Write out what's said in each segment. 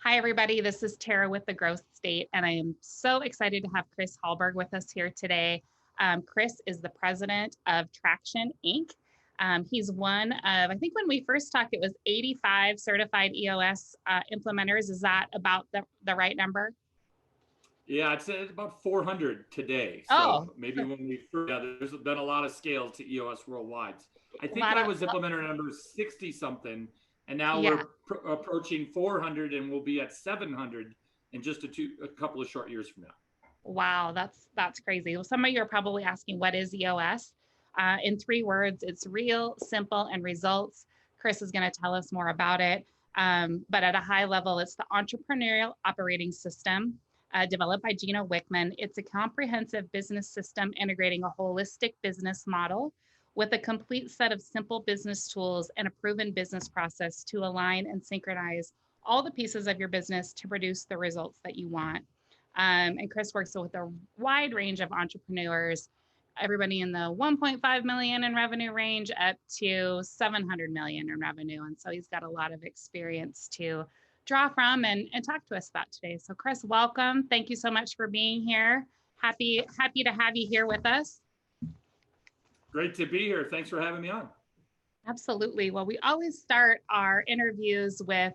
Hi, everybody. This is Tara with the Growth State, and I am so excited to have Chris Hallberg with us here today. Chris is the president of Traction Inc. He's one of, I think when we first talked, it was 85 certified EOS implementers. Is that about the right number? Yeah, it's about 400 today. Oh, So maybe when there's been a lot of scale to EOS worldwide. I a think lot I of, was implementer number 60 something, and now yeah. we're approaching 400, and we'll be at 700 in just a couple of short years from now. Wow, that's crazy. Well, some of you are probably asking, what is EOS? In 3 words, it's real, simple, and results. Chris is going to tell us more about it. But at a high level, it's the entrepreneurial operating system developed by Gina Wickman. It's a comprehensive business system integrating a holistic business model with a complete set of simple business tools and a proven business process to align and synchronize all the pieces of your business to produce the results that you want. And Chris works with a wide range of entrepreneurs, everybody in the 1.5 million in revenue range up to 700 million in revenue. And so he's got a lot of experience to draw from and talk to us about today. So Chris, welcome. Thank you so much for being here. Happy to have you here with us. Great to be here. Thanks for having me on. Absolutely. Well, we always start our interviews with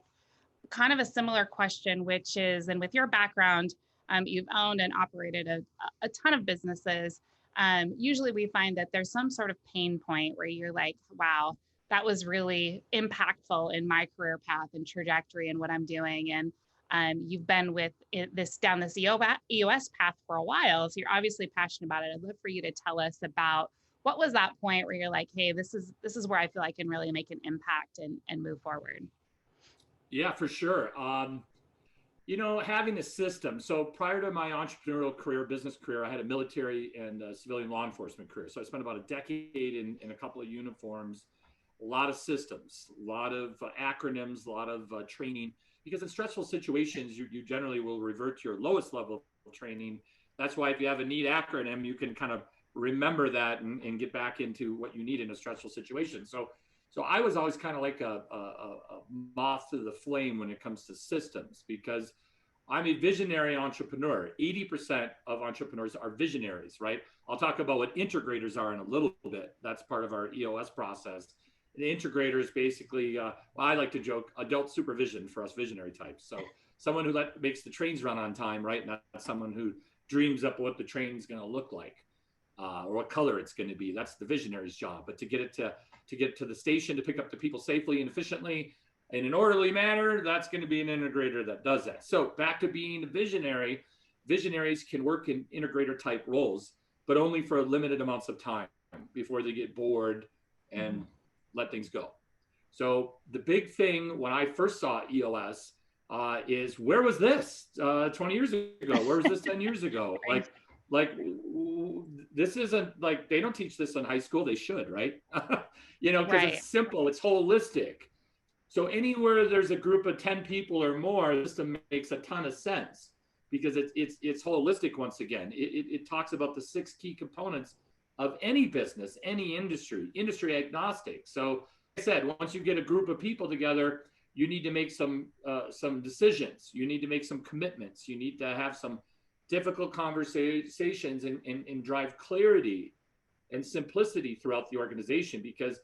kind of a similar question, which is, and with your background, you've owned and operated a ton of businesses. Usually we find that there's some sort of pain point where you're like, wow, that was really impactful in my career path and trajectory and what I'm doing. And you've been with down this EOS path for a while. So you're obviously passionate about it. I'd love for you to tell us about what was that point where you're like, hey, this is where I feel I can really make an impact and move forward. Yeah, for sure. Having a system. So prior to my entrepreneurial career, business career, I had a military and civilian law enforcement career. So I spent about a decade in a couple of uniforms, a lot of systems, a lot of acronyms, a lot of training, because in stressful situations, you generally will revert to your lowest level of training. That's why if you have a neat acronym, you can kind of remember that and get back into what you need in a stressful situation. So I was always kind of like a moth to the flame when it comes to systems, because I'm a visionary entrepreneur. 80% of entrepreneurs are visionaries, right? I'll talk about what integrators are in a little bit. That's part of our EOS process. The integrators basically, I like to joke, adult supervision for us visionary types. So someone who makes the trains run on time, right? Not someone who dreams up what the train's going to look like or what color it's going to be. That's the visionary's job. But to get it to the station, to pick up the people safely and efficiently in an orderly manner, that's going to be an integrator that does that. So back to being a visionary, visionaries can work in integrator type roles, but only for limited amounts of time before they get bored and let things go. So the big thing when I first saw EOS is, where was this 20 years ago? Where was this 10 years ago? Like this isn't like, they don't teach this in high school. They should, right? Because right. It's simple, it's holistic. So anywhere there's a group of 10 people or more, the system makes a ton of sense because it's holistic. Once again, it talks about the 6 key components of any business, any industry agnostic. So like I said, once you get a group of people together, you need to make some decisions. You need to make some commitments. You need to have some difficult conversations and drive clarity and simplicity throughout the organization, because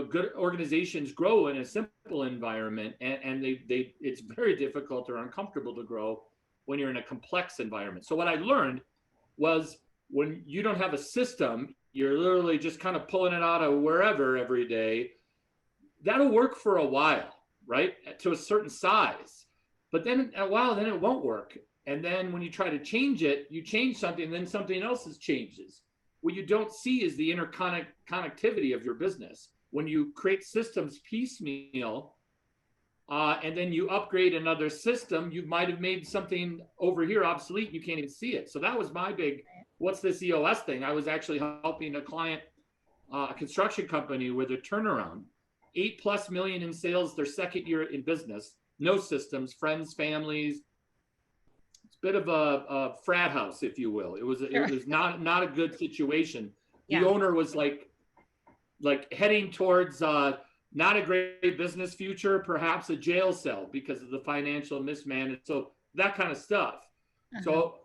good organizations grow in a simple environment, and it's very difficult or uncomfortable to grow when you're in a complex environment. So what I learned was, when you don't have a system, you're literally just kind of pulling it out of wherever every day. That'll work for a while, right? To a certain size. But then a while, then it won't work. And then when you try to change it, you change something, and then something else changes. What you don't see is the interconnectivity of your business. When you create systems piecemeal, and then you upgrade another system, you might have made something over here obsolete. You can't even see it. So that was my big, what's this EOS thing? I was actually helping a client, a construction company, with a turnaround, 8+ million in sales, their second year in business, no systems, friends, families. It's a bit of a frat house, if you will. It was not a good situation. The owner was like heading towards not a great business future, perhaps a jail cell because of the financial mismanagement. So that kind of stuff. Uh-huh. So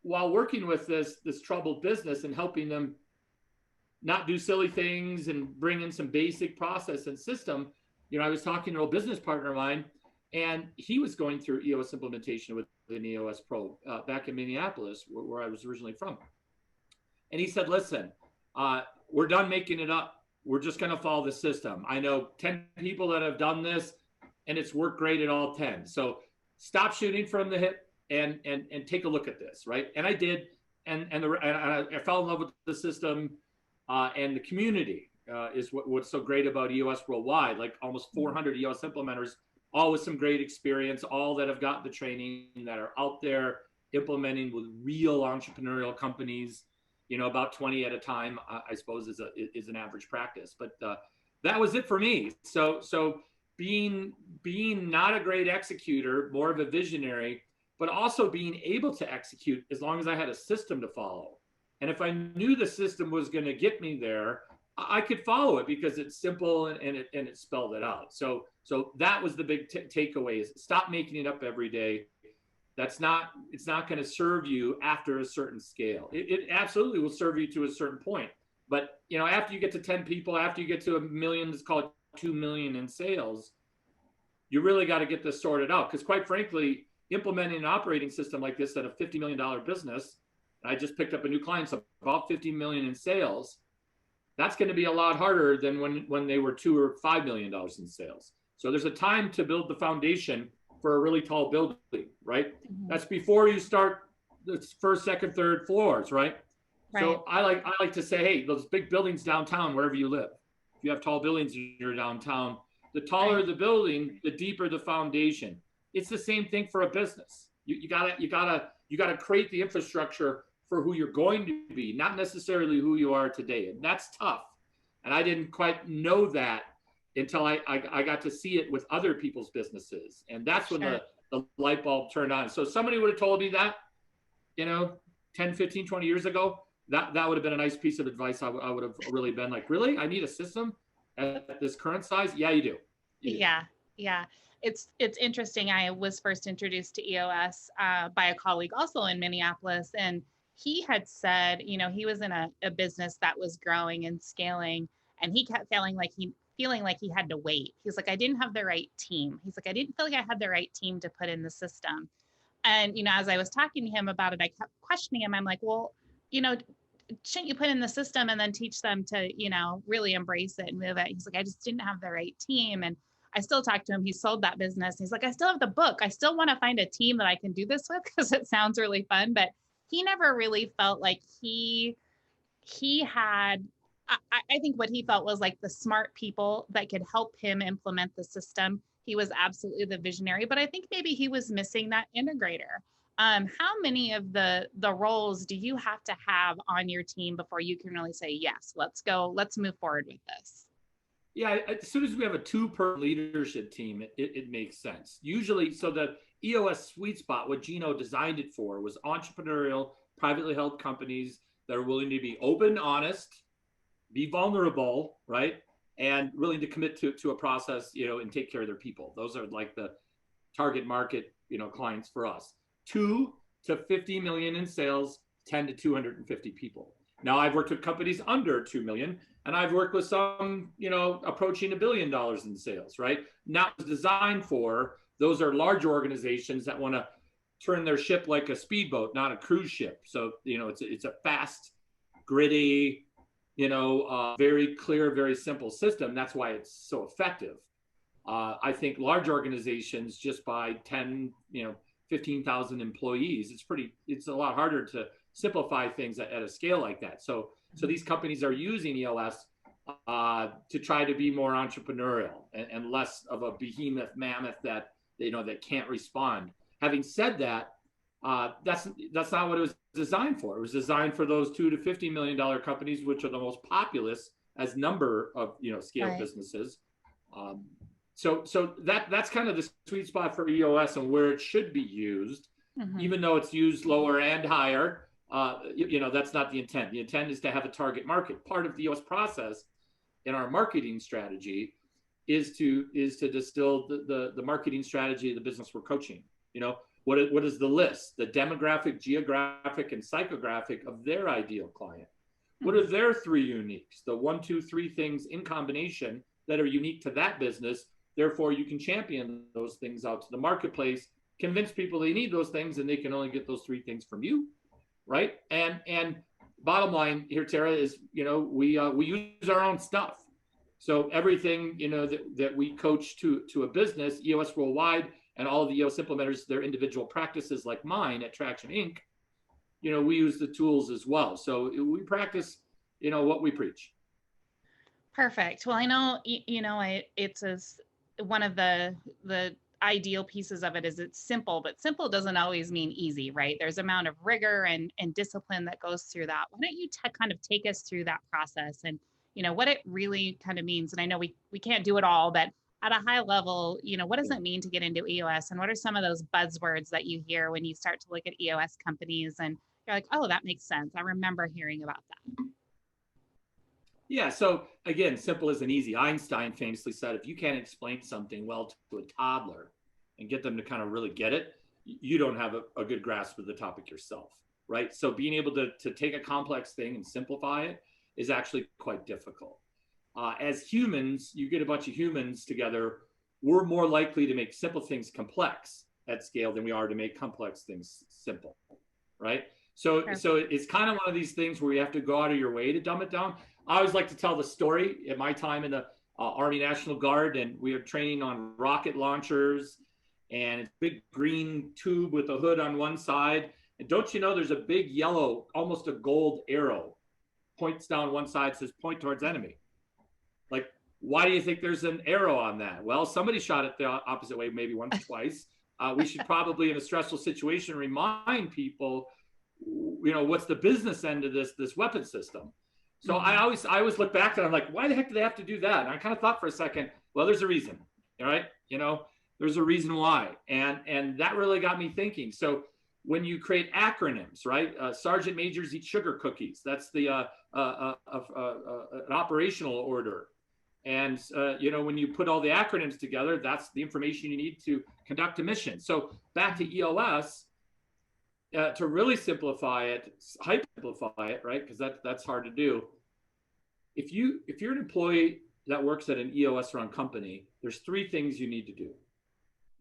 while working with this troubled business and helping them not do silly things and bring in some basic process and system, I was talking to a business partner of mine, and he was going through EOS implementation with an EOS Pro back in Minneapolis, where I was originally from. And he said, listen, we're done making it up. We're just going to follow the system. I know 10 people that have done this, and it's worked great at all 10. So stop shooting from the hip and take a look at this, right? And I did, and I fell in love with the system, and the community is what's so great about EOS worldwide. Like almost 400 EOS implementers, all with some great experience, all that have gotten the training, that are out there implementing with real entrepreneurial companies. About 20 at a time, I suppose, is an average practice. But that was it for me. So being not a great executor, more of a visionary, but also being able to execute as long as I had a system to follow. And if I knew the system was going to get me there, I could follow it because it's simple and it spelled it out. So that was the big takeaway: is stop making it up every day. It's not going to serve you after a certain scale. It absolutely will serve you to a certain point. But, after you get to 10 people, after you get to $1 million, let's call it 2 million in sales, you really got to get this sorted out. Because quite frankly, implementing an operating system like this at a $50 million business, I just picked up a new client, so about 50 million in sales, that's going to be a lot harder than when they were $2 or $5 million in sales. So there's a time to build the foundation for a really tall building, right? Mm-hmm. That's before you start the first, second, third floors, right? So I like to say, hey, those big buildings downtown, wherever you live, if you have tall buildings in your downtown, the taller the building, the deeper the foundation. It's the same thing for a business. You gotta create the infrastructure for who you're going to be, not necessarily who you are today, and that's tough. And I didn't quite know that until I got to see it with other people's businesses. And that's when the light bulb turned on. So somebody would have told me that, 10, 15, 20 years ago, that would have been a nice piece of advice. I would have really been like, really? I need a system at this current size? Yeah, you do. Yeah. It's interesting. I was first introduced to EOS by a colleague also in Minneapolis. And he had said, he was in a business that was growing and scaling. And he kept feeling like he had to wait. He's like, I didn't have the right team. He's like, I didn't feel like I had the right team to put in the system. And, as I was talking to him about it, I kept questioning him. I'm like, well, shouldn't you put in the system and then teach them to, really embrace it and move it? He's like, I just didn't have the right team. And I still talk to him. He sold that business. He's like, I still have the book. I still want to find a team that I can do this with because it sounds really fun. But he never really felt like he had, I think what he felt was like the smart people that could help him implement the system. He was absolutely the visionary, but I think maybe he was missing that integrator. How many of the roles do you have to have on your team before you can really say, yes, let's go, let's move forward with this? Yeah, as soon as we have a 2-person leadership team, it makes sense. Usually, so the EOS sweet spot, what Gino designed it for, was entrepreneurial, privately held companies that are willing to be open, honest, be vulnerable, right? And willing to commit to a process, and take care of their people. Those are like the target market, clients for us. 2 to 50 million in sales, 10 to 250 people. Now I've worked with companies under 2 million, and I've worked with some, approaching $1 billion in sales, right? Now it's designed for, those are larger organizations that want to turn their ship like a speedboat, not a cruise ship. So, it's a fast, gritty, very clear, very simple system. That's why it's so effective. I think large organizations, just by 10, 15,000 employees, it's a lot harder to simplify things at a scale like that. So these companies are using EOS to try to be more entrepreneurial and less of a behemoth mammoth that can't respond. Having said that, that's not what it was designed for. It was designed for those $2 to $50 million companies, which are the most populous as number of scale businesses. So that's kind of the sweet spot for EOS and where it should be used, even though it's used lower and higher. That's not the intent. The intent is to have a target market. Part of the EOS process in our marketing strategy is to distill the marketing strategy of the business we're coaching. You know, what is the list, the demographic, geographic, and psychographic of their ideal client? What are their three uniques? The 1, 2, 3 things in combination that are unique to that business. Therefore, you can champion those things out to the marketplace, convince people they need those things, and they can only get those 3 things from you, right? And bottom line here, Tara, is, you know, we use our own stuff. So everything, you know, that we coach to a business, EOS Worldwide, and all of the EOS implementers, their individual practices like mine at Traction Inc., you know, we use the tools as well. So we practice, you know, what we preach. Perfect. Well, I know, you know, it's one of the ideal pieces of it is it's simple, but simple doesn't always mean easy, right? There's amount of rigor and discipline that goes through that. Why don't you kind of take us through that process and, you know, what it really kind of means? And I know we can't do it all, but at a high level, you know, what does it mean to get into EOS? And what are some of those buzzwords that you hear when you start to look at EOS companies and you're like, oh, that makes sense. I remember hearing about that. Yeah, so again, simple isn't easy. Einstein famously said, if you can't explain something well to a toddler and get them to kind of really get it, you don't have a good grasp of the topic yourself, right? So being able to take a complex thing and simplify it is actually quite difficult. As humans, you get a bunch of humans together, we're more likely to make simple things complex at scale than we are to make complex things simple, right? So it's kind of one of these things where you have to go out of your way to dumb it down. I always like to tell the story at my time in the Army National Guard, and we were training on rocket launchers and a big green tube with a hood on one side. And don't you know, there's a big yellow, almost a gold arrow, points down one side, says point towards enemy. Like, why do you think there's an arrow on that? Well, somebody shot it the opposite way, maybe once or twice. We should probably, in a stressful situation, remind people, you know, what's the business end of this weapon system? So I always look back and I'm like, why the heck do they have to do that? And I kind of thought for a second, well, there's a reason, all right? You know, there's a reason why. And that really got me thinking. So when you create acronyms, right? Sergeant majors eat sugar cookies. That's the an operational order. And, you know, when you put all the acronyms together, that's the information you need to conduct a mission. So back to EOS, to really simplify it, simplify it, right? Because that's hard to do. If you're an employee that works at an EOS run company, there's 3 things you need to do.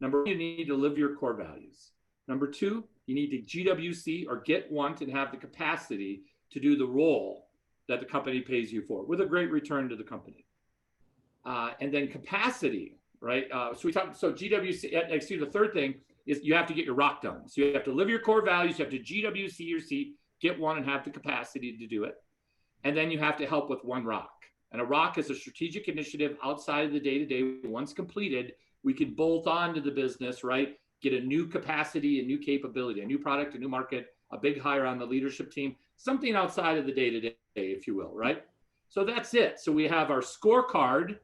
Number 1, you need to live your core values. Number 2, you need to GWC or get, want, and have the capacity to do the role that the company pays you for with a great return to the company. And then capacity, right? So GWC, the third thing is you have to get your rock done. So you have to live your core values, you have to GWC your seat, get one and have the capacity to do it. And then you have to help with one rock. And a rock is a strategic initiative outside of the day-to-day. Once completed, we can bolt on to the business, right? Get a new capacity, a new capability, a new product, a new market, a big hire on the leadership team, something outside of the day-to-day, if you will, right? So that's it. So we have our scorecard,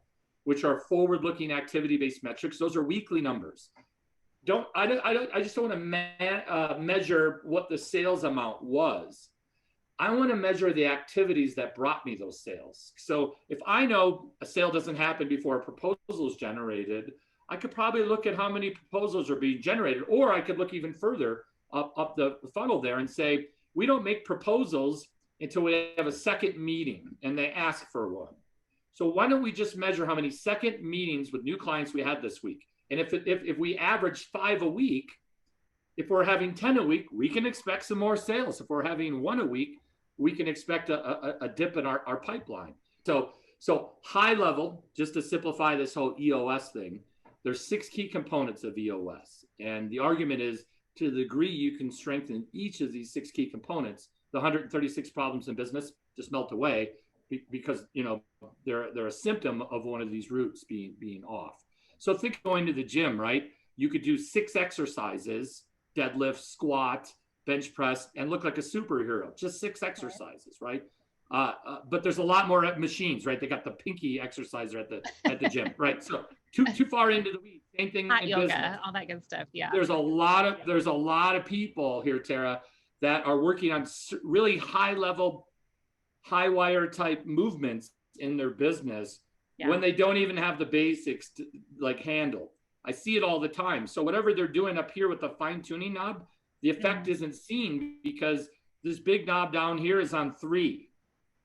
which are forward-looking activity-based metrics. Those are weekly numbers. I just don't want to measure what the sales amount was. I want to measure the activities that brought me those sales. So if I know a sale doesn't happen before a proposal is generated, I could probably look at how many proposals are being generated, or I could look even further up the funnel there and say, we don't make proposals until we have a second meeting and they ask for one. So why don't we just measure how many second meetings with new clients we had this week? And if we average 5 a week, if we're having 10 a week, we can expect some more sales. If we're having 1 a week, we can expect a dip in our pipeline. So high level, just to simplify this whole EOS thing, there's 6 key components of EOS. And the argument is, to the degree you can strengthen each of these 6 key components, the 136 problems in business just melt away because, you know, they're a symptom of one of these roots being off. So think going to the gym, right? You could do 6 exercises, deadlift, squat, bench press, and look like a superhero. Just 6 exercises, right? But there's a lot more machines, right? They got the pinky exerciser at the gym, right? So too far into the weeds. Same thing in yoga, business. all that good stuff. Yeah. There's a lot of people here, Tara, that are working on really high level, high wire type movements in their business, Yeah. when they don't even have the basics to, like, handle. I see it all the time. So whatever they're doing up here with the fine tuning knob, the effect isn't seen because this big knob down here is on 3.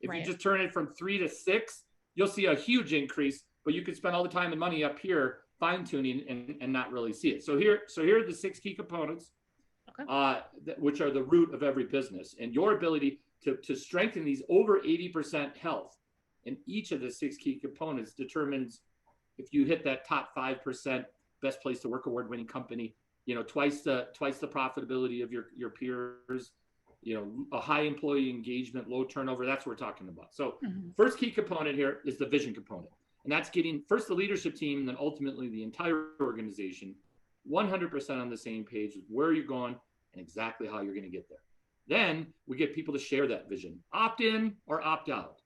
If you just turn it from 3 to 6, you'll see a huge increase, but you could spend all the time and money up here fine tuning and not really see it. So here are the 6 key components, which are the root of every business, and your ability to strengthen these over 80% health in each of the 6 key components determines if you hit that top 5% best place to work award-winning company, twice the profitability of your peers, a high employee engagement, low turnover. That's what we're talking about. So first key component here is the vision component. And that's getting first the leadership team, and then ultimately the entire organization 100% on the same page with where you're going and exactly how you're going to get there. Then we get people to share that vision, opt in or opt out.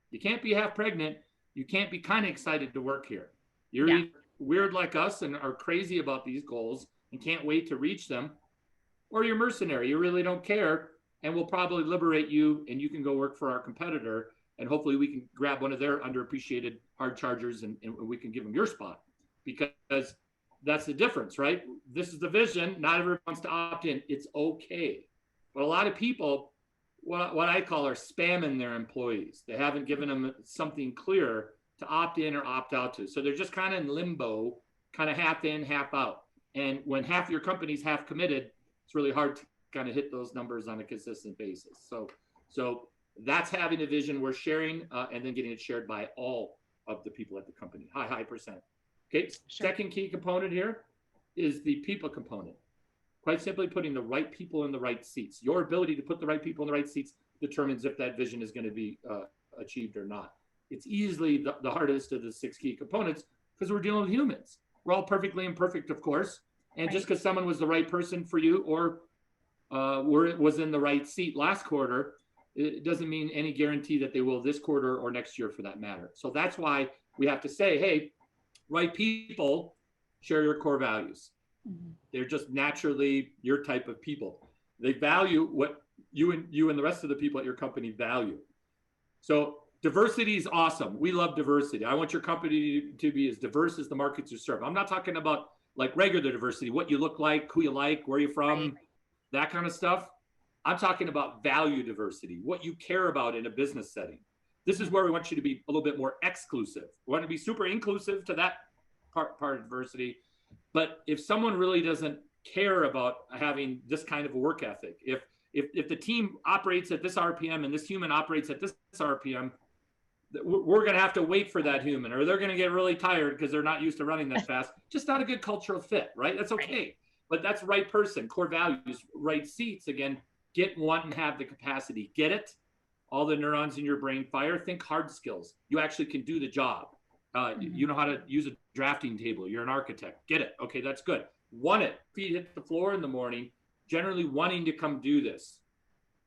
You can't be half pregnant. You can't be kind of excited to work here. You're weird like us and are crazy about these goals and can't wait to reach them, or you're mercenary. You really don't care, and we'll probably liberate you, and you can go work for our competitor, and hopefully we can grab one of their underappreciated hard chargers and we can give them your spot, because that's the difference, right? This is the vision. Not everyone wants to opt in. It's okay. But a lot of people, what I call, are spamming their employees. They haven't given them something clear to opt in or opt out to. So they're just kind of in limbo, kind of half in, half out. And when half your company's half committed, it's really hard to kind of hit those numbers on a consistent basis. So that's having a vision we're sharing, and then getting it shared by all of the people at the company, high percent. Okay, second key component here is the people component. Quite simply, putting the right people in the right seats. Your ability to put the right people in the right seats determines if that vision is going to be achieved or not. It's easily the hardest of the 6 key components because we're dealing with humans. We're all perfectly imperfect, of course. And just because someone was the right person for you or was in the right seat last quarter, it doesn't mean any guarantee that they will this quarter or next year for that matter. So that's why we have to say, hey, right people share your core values. They're just naturally your type of people. They value what you and the rest of the people at your company value. So diversity is awesome. We love diversity. I want your company to be as diverse as the markets you serve. I'm not talking about like regular diversity, what you look like, who you like, where you're from, that kind of stuff. I'm talking about value diversity, what you care about in a business setting. This is where we want you to be a little bit more exclusive. We want to be super inclusive to that part of diversity. But if someone really doesn't care about having this kind of a work ethic, if the team operates at this RPM and this human operates at this RPM, we're going to have to wait for that human, or they're going to get really tired because they're not used to running that fast. Just not a good cultural fit, right? That's okay. But that's right person, core values, right seats. Again, get, want, and have the capacity. Get it? All the neurons in your brain fire. Think hard skills. You actually can do the job. You know how to use a drafting table. You're an architect. Get it? Okay, that's good. Want it. Feet hit the floor in the morning, generally wanting to come do this.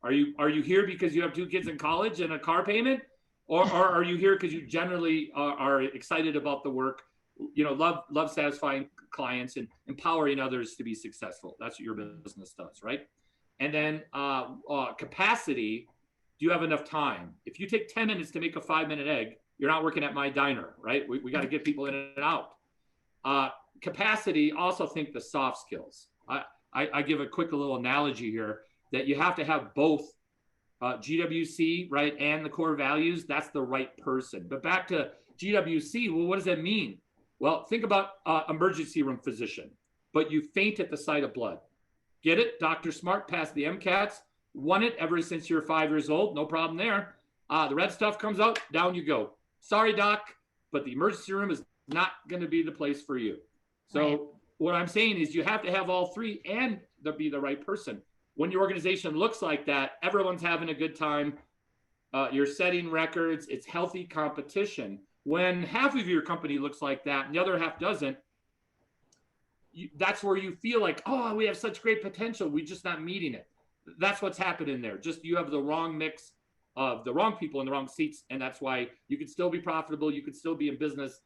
Are you here because you have 2 kids in college and a car payment? Or are you here because you generally are excited about the work, love satisfying clients and empowering others to be successful? That's what your business does, right? And then capacity, do you have enough time? If you take 10 minutes to make a 5-minute egg, you're not working at my diner, right? We got to get people in and out. Capacity, also think the soft skills. I give a quick little analogy here that you have to have both GWC, right, and the core values. That's the right person. But back to GWC, well, what does that mean? Well, think about emergency room physician, but you faint at the sight of blood. Get it? Dr. Smart passed the MCATs, won it ever since you're 5 years old. No problem there. The red stuff comes out, down you go. Sorry, doc, but the emergency room is not going to be the place for you. So what I'm saying is you have to have all 3 and be the right person. When your organization looks like that, everyone's having a good time. You're setting records. It's healthy competition. When half of your company looks like that and the other half doesn't, that's where you feel like, oh, we have such great potential. We're just not meeting it. That's what's happening there. Just you have the wrong mix of the wrong people in the wrong seats. And that's why you could still be profitable. You could still be in business.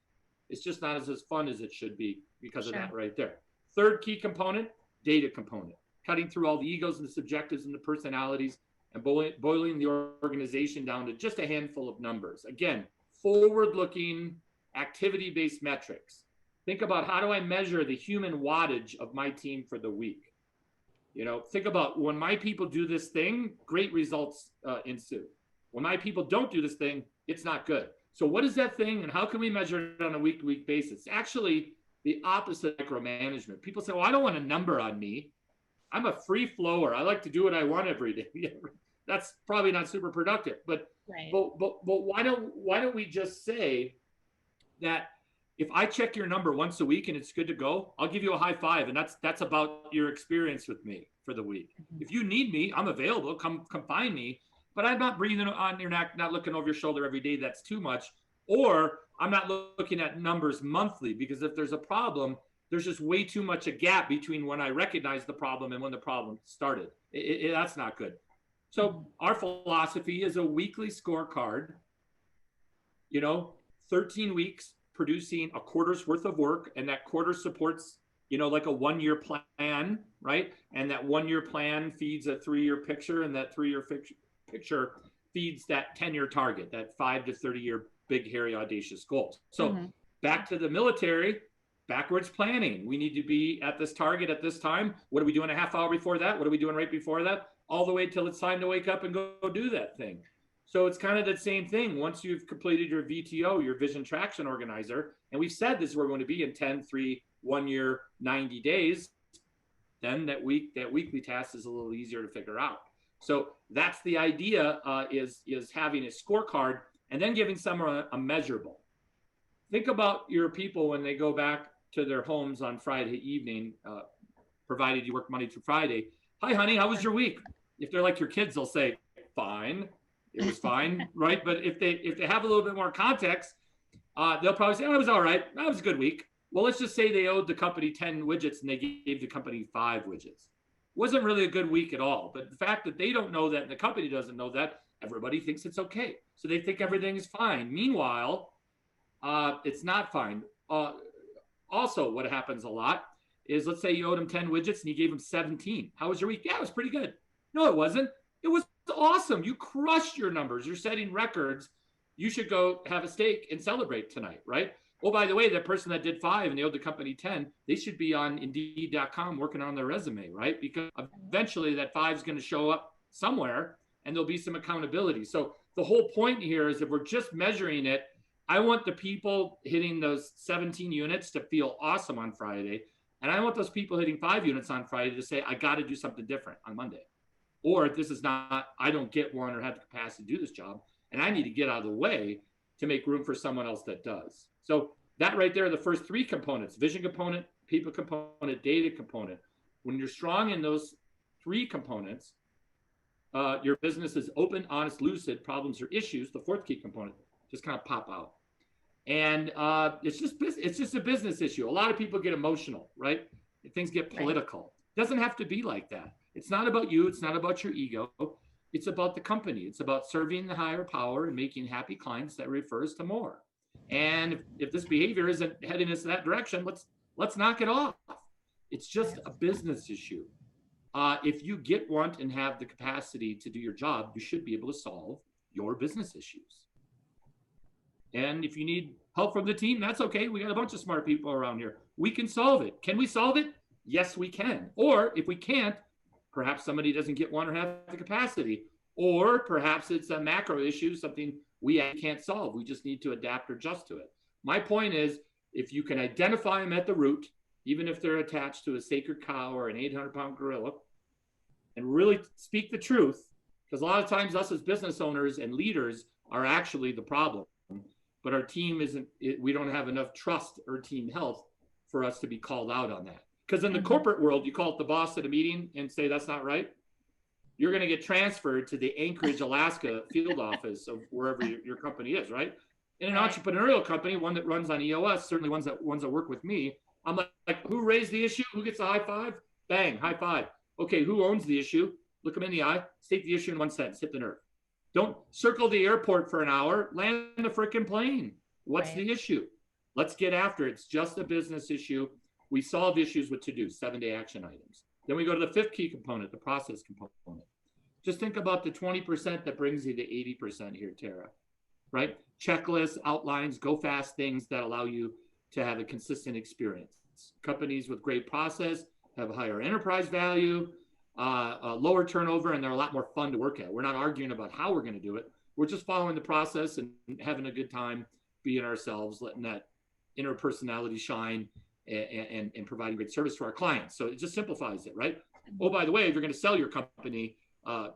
It's just not as fun as it should be because of that right there. Third key component, data component. Cutting through all the egos and the subjectives and the personalities and boiling the organization down to just a handful of numbers. Again, forward-looking, activity-based metrics. Think about, how do I measure the human wattage of my team for the week? Think about, when my people do this thing, great results ensue. When my people don't do this thing, it's not good. So what is that thing, and how can we measure it on a week-to-week basis? Actually, the opposite of micromanagement. People say, well, I don't want a number on me. I'm a free flower. I like to do what I want every day. That's probably not super productive. But why don't we just say that if I check your number once a week and it's good to go, I'll give you a high five, and that's about your experience with me for the week. If you need me, I'm available. Come find me. But I'm not breathing on your neck, not looking over your shoulder every day. That's too much. Or I'm not looking at numbers monthly, because if there's a problem, there's just way too much a gap between when I recognize the problem and when the problem started. That's not good. So our philosophy is a weekly scorecard, 13 weeks producing a quarter's worth of work, and that quarter supports, like a 1-year plan, right? And that 1-year plan feeds a 3-year picture, and that 3-year picture feeds that 10-year target, that 5 to 30-year big, hairy, audacious goals. So back to the military, backwards planning. We need to be at this target at this time. What are we doing a half hour before that? What are we doing right before that? All the way till it's time to wake up and go do that thing. So it's kind of the same thing. Once you've completed your VTO, your Vision Traction Organizer, and we've said this is where we're going to be in 10, 3, 1 year, 90 days, then that weekly task is a little easier to figure out. So that's the idea, is having a scorecard and then giving someone a measurable. Think about your people when they go back to their homes on Friday evening, provided you work Monday through Friday. Hi, honey, how was your week? If they're like your kids, they'll say, fine. It was fine, right? But if they have a little bit more context, they'll probably say, oh, it was all right. That was a good week. Well, let's just say they owed the company 10 widgets and they gave the company 5 widgets. Wasn't really a good week at all. But the fact that they don't know that and the company doesn't know that, everybody thinks it's okay. So they think everything is fine. Meanwhile, it's not fine. Also, what happens a lot is, let's say you owed them 10 widgets and you gave them 17. How was your week? Yeah, it was pretty good. No, it wasn't. It was awesome. You crushed your numbers. You're setting records. You should go have a steak and celebrate tonight, right? Oh, by the way, that person that did 5 and they owed the company 10, they should be on Indeed.com working on their resume, right? Because eventually that 5 is going to show up somewhere and there'll be some accountability. So the whole point here is, if we're just measuring it, I want the people hitting those 17 units to feel awesome on Friday. And I want those people hitting 5 units on Friday to say, I got to do something different on Monday. Or if this is not, I don't get one or have the capacity to do this job, and I need to get out of the way to make room for someone else that does. So that right there are the first 3 components: vision component, people component, data component. When you're strong in those 3 components, your business is open, honest, lucid. Problems or issues, the 4th key component, just kind of pop out. And it's just a business issue. A lot of people get emotional, right? Things get political. It doesn't have to be like that. It's not about you. It's not about your ego. It's about the company. It's about serving the higher power and making happy clients that refers to more. And if this behavior isn't heading us in that direction, let's knock it off. It's just a business issue. If you get, want, and have the capacity to do your job, you should be able to solve your business issues. And if you need help from the team, that's okay. We got a bunch of smart people around here. We can solve it. Can we solve it? Yes, we can. Or if we can't, perhaps somebody doesn't get one or have the capacity. Or perhaps it's a macro issue, something we can't solve. We just need to adapt or adjust to it. My point is, if you can identify them at the root, even if they're attached to a sacred cow or an 800-pound gorilla, and really speak the truth, because a lot of times us as business owners and leaders are actually the problem. But our team we don't have enough trust or team health for us to be called out on that. Because in the corporate world, you call it the boss at a meeting and say, that's not right. You're going to get transferred to the Anchorage, Alaska field office of wherever your company is, right? In an entrepreneurial company, one that runs on EOS, certainly ones that work with me, I'm like, who raised the issue? Who gets a high five? Bang, high five. Okay, who owns the issue? Look them in the eye, state the issue in 1 sentence, hit the nerve. Don't circle the airport for an hour, land the frickin' plane. What's the issue? Let's get after it. It's just a business issue. We solve issues with to-do, 7-day action items. Then we go to the 5th key component, the process component. Just think about the 20% that brings you to 80% here, Tara. right? Checklists, outlines, go fast things that allow you to have a consistent experience. Companies with great process have higher enterprise value, lower turnover, and they're a lot more fun to work at. We're not arguing about how we're going to do it. We're just following the process and having a good time being ourselves, letting that inner personality shine, and providing great service to our clients. So it just simplifies it, right? Oh, by the way, if you're going to sell your company,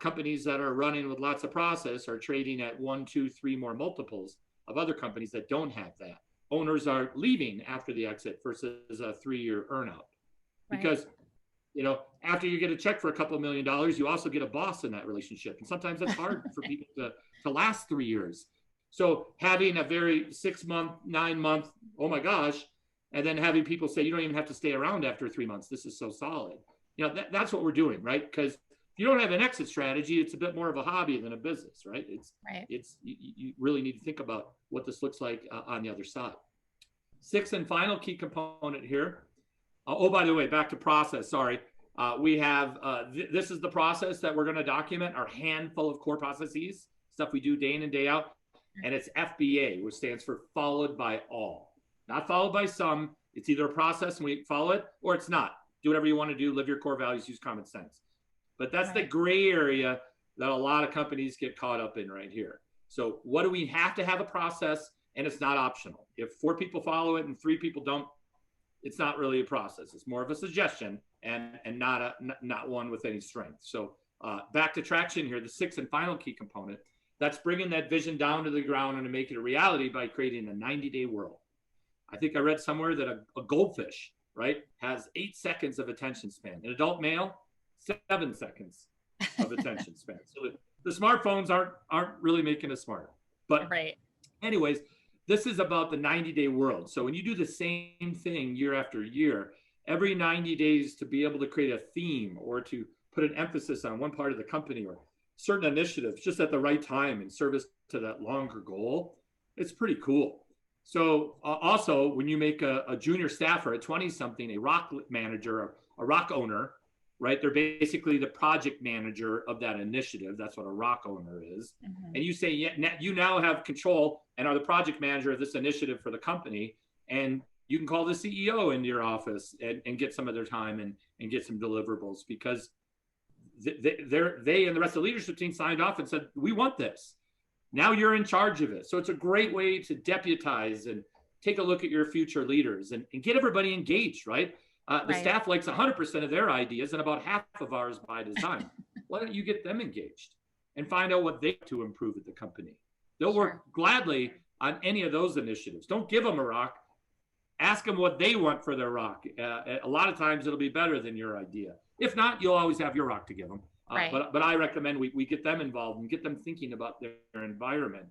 companies that are running with lots of process are trading at 1, 2, 3 more multiples of other companies that don't have that. Owners are leaving after the exit versus a 3-year earnout. Because, you know, after you get a check for a couple of $1 million, you also get a boss in that relationship. And sometimes that's hard for people to last 3 years. So having a very 6-month, 9-month, oh my gosh, and then having people say, you don't even have to stay around after 3 months. This is so solid. You know, that's what we're doing, right? Because if you don't have an exit strategy, it's a bit more of a hobby than a business, right? You really need to think about what this looks like on the other side. 6th and final key component here. Oh, by the way, back to process. Sorry. We have, this is the process that we're going to document, our handful of core processes, stuff we do day in and day out. And it's FBA, which stands for followed by all. Not followed by some. It's either a process and we follow it, or it's not. Do whatever you want to do, live your core values, use common sense. But that's the gray area that a lot of companies get caught up in right here. So what do we have to have a process? And it's not optional. If 4 people follow it and 3 people don't, it's not really a process. It's more of a suggestion and not one with any strength. So back to traction here, the 6th and final key component, that's bringing that vision down to the ground and to make it a reality by creating a 90-day world. I think I read somewhere that a goldfish, right, has 8 seconds of attention span. An adult male, 7 seconds of attention span. So the smartphones aren't really making us smart. But anyways, this is about the 90-day world. So when you do the same thing year after year, every 90 days to be able to create a theme or to put an emphasis on one part of the company or certain initiatives just at the right time in service to that longer goal, it's pretty cool. So also when you make a junior staffer, a 20-something, a rock manager, a rock owner, right? They're basically the project manager of that initiative. That's what a rock owner is. And you say, yeah, you now have control and are the project manager of this initiative for the company. And you can call the CEO into your office and get some of their time and get some deliverables because they and the rest of the leadership team signed off and said, we want this. Now you're in charge of it. So it's a great way to deputize and take a look at your future leaders and get everybody engaged, right? The staff likes 100% of their ideas and about half of ours by design. Why don't you get them engaged and find out what they do to improve at the company? They'll work gladly on any of those initiatives. Don't give them a rock. Ask them what they want for their rock. A lot of times it'll be better than your idea. If not, you'll always have your rock to give them. But I recommend we get them involved and get them thinking about their environment.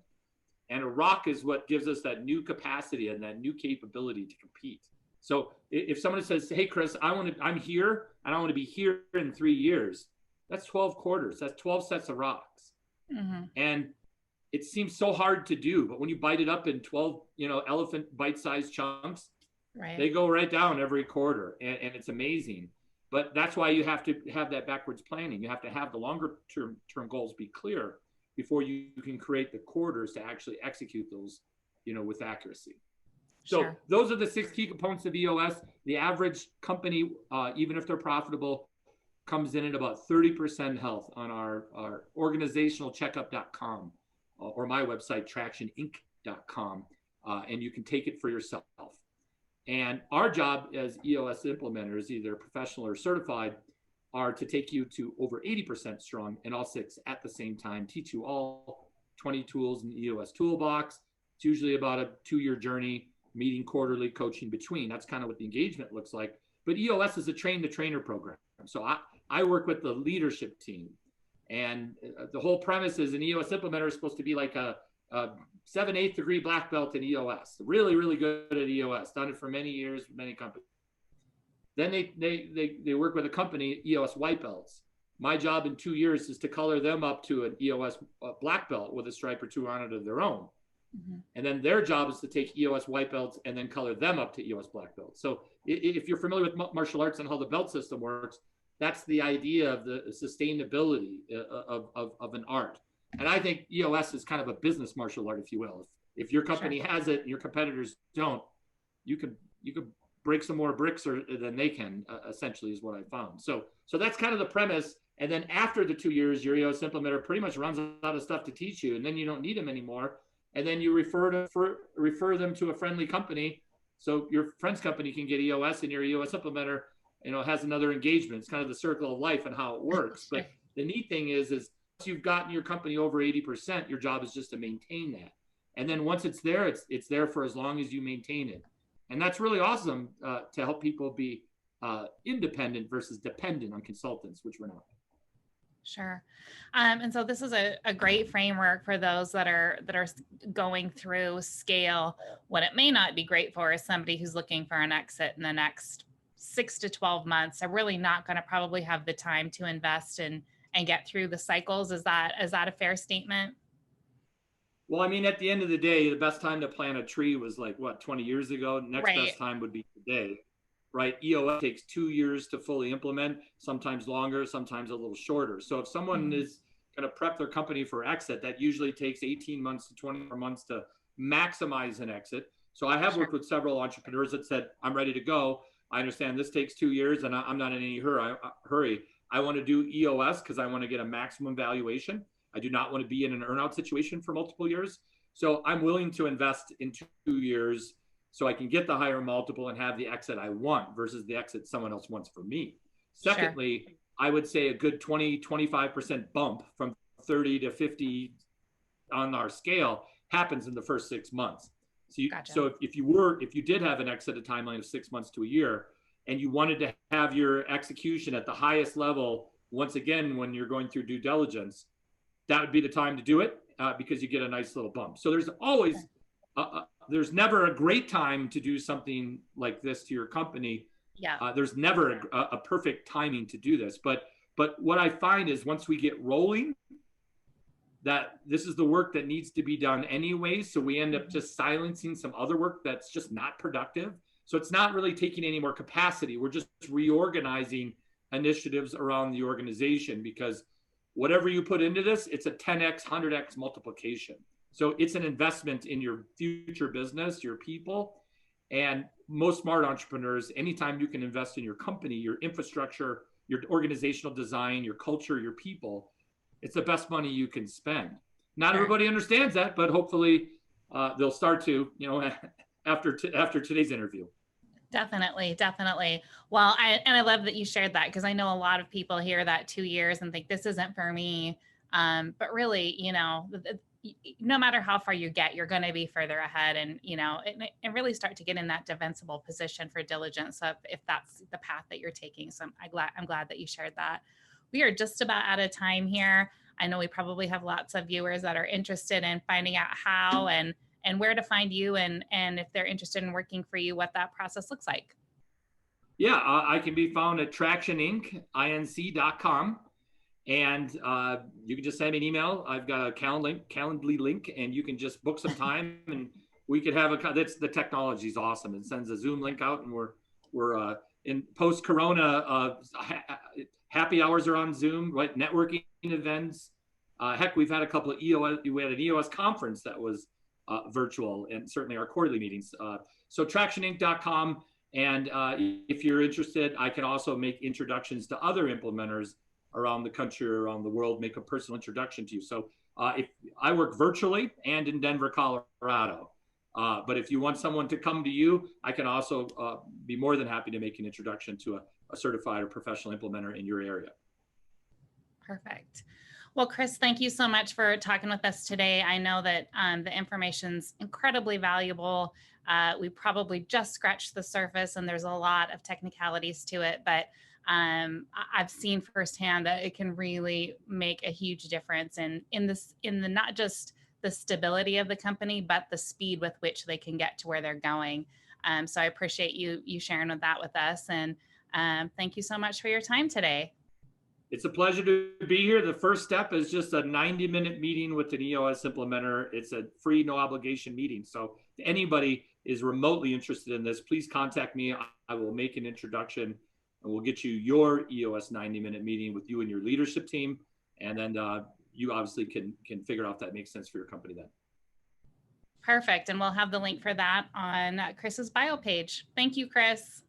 And a rock is what gives us that new capacity and that new capability to compete. So if someone says, hey, Chris, I'm here and I want to be here in 3 years, that's 12 quarters. That's 12 sets of rocks. And it seems so hard to do. But when you bite it up in 12, elephant bite-sized chunks, they go right down every quarter. And it's amazing. But that's why you have to have that backwards planning. You have to have the longer term goals be clear before you can create the quarters to actually execute those, with accuracy. So those are the 6 key components of EOS. The average company, even if they're profitable, comes in at about 30% health on our organizationalcheckup.com or my website, tractioninc.com, and you can take it for yourself. And our job as EOS implementers, either professional or certified, are to take you to over 80% strong in all 6 at the same time, teach you all 20 tools in the EOS toolbox. It's usually about a 2-year journey, meeting quarterly, coaching between. That's kind of what the engagement looks like. But EOS is a train-the-trainer program. So I work with the leadership team. And the whole premise is an EOS implementer is supposed to be like a 7/8 degree black belt in EOS. Really, really good at EOS. Done it for many years with many companies. Then they work with a company, EOS white belts. My job in 2 years is to color them up to an EOS black belt with a stripe or 2 on it of their own. And then their job is to take EOS white belts and then color them up to EOS black belts. So if you're familiar with martial arts and how the belt system works, that's the idea of the sustainability of an art. And I think EOS is kind of a business martial art, if you will. If your company Sure. has it and your competitors don't, you could break some more bricks than they can. Essentially, is what I found. So that's kind of the premise. And then after the 2 years, your EOS implementer pretty much runs out of stuff to teach you, and then you don't need them anymore. And then you refer them to a friendly company, so your friend's company can get EOS, and your EOS implementer, has another engagement. It's kind of the circle of life and how it works. Sure. But the neat thing is once you've gotten your company over 80%, your job is just to maintain that. And then once it's there, it's there for as long as you maintain it. And that's really awesome to help people be independent versus dependent on consultants, which we're not. Sure. And so this is a great framework for those that are going through scale. What it may not be great for is somebody who's looking for an exit in the next 6 to 12 months. They're really not going to probably have the time to invest and get through the cycles. Is that a fair statement? Well, I mean, at the end of the day, the best time to plant a tree was like, what, 20 years ago? Next Right. best time would be today, right? EOS takes 2 years to fully implement, sometimes longer, sometimes a little shorter. So if someone is going to prep their company for exit, that usually takes 18 months to 24 months to maximize an exit. So I have worked with several entrepreneurs that said, I'm ready to go. I understand this takes 2 years and I'm not in any hurry. I want to do EOS because I want to get a maximum valuation. I do not want to be in an earnout situation for multiple years. So I'm willing to invest in 2 years so I can get the higher multiple and have the exit I want versus the exit someone else wants for me. Secondly, sure. I would say a good 20-25% bump from 30 to 50 on our scale happens in the first 6 months. So, Gotcha. So if you did have an exit, a timeline of 6 months to a year, and you wanted to have your execution at the highest level, once again, when you're going through due diligence, that would be the time to do it because you get a nice little bump. So there's always, there's never a great time to do something like this to your company. Yeah. There's never a perfect timing to do this. But what I find is once we get rolling, that this is the work that needs to be done anyway. So we end up just silencing some other work that's just not productive. So it's not really taking any more capacity. We're just reorganizing initiatives around the organization because whatever you put into this, it's a 10x, 100x multiplication. So it's an investment in your future business, your people. And most smart entrepreneurs, anytime you can invest in your company, your infrastructure, your organizational design, your culture, your people, it's the best money you can spend. Not everybody understands that, but hopefully they'll start to, after today's interview. Definitely. Well, I love that you shared that because I know a lot of people hear that 2 years and think this isn't for me. But really, no matter how far you get, you're going to be further ahead and really start to get in that defensible position for diligence if that's the path that you're taking. So I'm glad that you shared that. We are just about out of time here. I know we probably have lots of viewers that are interested in finding out how and where to find you and if they're interested in working for you, what that process looks like. Yeah, I can be found at tractioninc.com. And you can just send me an email. I've got a Calendly link, and you can just book some time, and we could have that's the technology is awesome. It sends a Zoom link out, and we're in post-corona happy hours are on Zoom, right? Networking events. Heck, we've had a couple of EOS. We had an EOS conference that was virtual, and certainly our quarterly meetings. So tractioninc.com, and if you're interested, I can also make introductions to other implementers around the country or around the world, make a personal introduction to you. So if I work virtually and in Denver, Colorado, but if you want someone to come to you, I can also be more than happy to make an introduction to a certified or professional implementer in your area. Perfect. Well, Chris, thank you so much for talking with us today. I know that the information's incredibly valuable. We probably just scratched the surface and there's a lot of technicalities to it, but I've seen firsthand that it can really make a huge difference in the not just the stability of the company, but the speed with which they can get to where they're going. So I appreciate you sharing that with us. And thank you so much for your time today. It's a pleasure to be here. The first step is just a 90-minute meeting with an EOS implementer. It's a free, no obligation meeting. So if anybody is remotely interested in this, please contact me. I will make an introduction and we'll get you your EOS 90-minute meeting with you and your leadership team. And then you obviously can figure out if that makes sense for your company then. Perfect. And we'll have the link for that on Chris's bio page. Thank you, Chris.